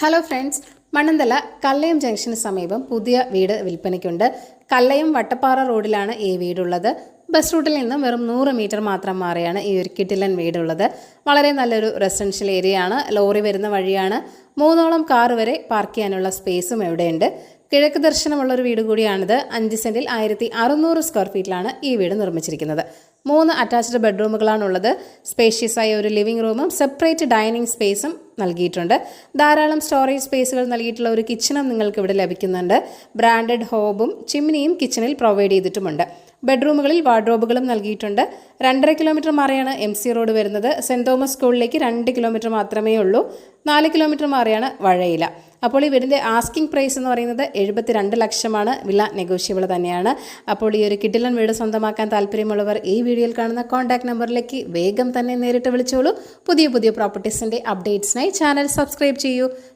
Hello friends, Mannanthala Kallayam junction സമീപം പുതിയ വീട് വിൽപ്പനയ്ക്കുണ്ട്. കല്ലയം വട്ടപ്പാറ റോഡിലാണ് ഈ വീടുള്ളത്. ബസ് റൂട്ടിൽ നിന്നും വെറും 100 മീറ്റർ മാത്രം മാറിയാണ് ഈ ഒരു കിടിലൻ വീടുള്ളത്. വളരെ നല്ലൊരു റെസിഡൻഷ്യൽ ഏരിയയാണ്. ലോറി വരുന്ന വഴിയാണ്. 3ഓളം കാർ വരെ പാർക്ക് ചെയ്യാനുള്ള സ്പേസും ഇവിടെയുണ്ട്. കിഴക്ക് ദർശനമുള്ളൊരു വീട് കൂടിയാണിത്. 5 സെന്റിൽ 1600 സ്ക്വയർ ഫീറ്റിലാണ് ഈ വീട് നിർമ്മിച്ചിരിക്കുന്നത്. 3 അറ്റാച്ച്ഡ് ബെഡ്റൂമുകളാണുള്ളത്. സ്പേഷ്യസ് ആയ ഒരു ലിവിംഗ് റൂമും സെപ്പറേറ്റ് ഡൈനിങ് സ്പേസും നൽകിയിട്ടുണ്ട്. ധാരാളം സ്റ്റോറേജ് സ്പേസുകൾ നൽകിയിട്ടുള്ള ഒരു കിച്ചണും നിങ്ങൾക്ക് ഇവിടെ ലഭിക്കുന്നുണ്ട്. ബ്രാൻഡഡ് ഹോബും ചിമ്മിനിയും കിച്ചണിൽ പ്രൊവൈഡ് ചെയ്തിട്ടുമുണ്ട്. ബെഡ്റൂമുകളിൽ വാർഡ്രോബുകളും നൽകിയിട്ടുണ്ട്. 2.5 കിലോമീറ്റർ മാറിയാണ് MC റോഡ് വരുന്നത്. സെന്റ് തോമസ് സ്കൂളിലേക്ക് 2 കിലോമീറ്റർ മാത്രമേ ഉള്ളൂ. 4 കിലോമീറ്റർ മാറിയാണ് വഴയില. അപ്പോൾ ഈ വീടിൻ്റെ ആസ്കിംഗ് പ്രൈസ് എന്ന് പറയുന്നത് 72 ലക്ഷമാണ്. വില നെഗോഷ്യബിൾ തന്നെയാണ്. അപ്പോൾ ഈ ഒരു കിടിലൻ വീട് സ്വന്തമാക്കാൻ താല്പര്യമുള്ളവർ ഈ വീഡിയോയിൽ കാണുന്ന കോൺടാക്ട് നമ്പറിലേക്ക് വേഗം തന്നെ നേരിട്ട് വിളിച്ചോളൂ. പുതിയ പ്രോപ്പർട്ടീസിൻ്റെ അപ്ഡേറ്റ്സിനായി ചാനൽ സബ്സ്ക്രൈബ് ചെയ്യൂ.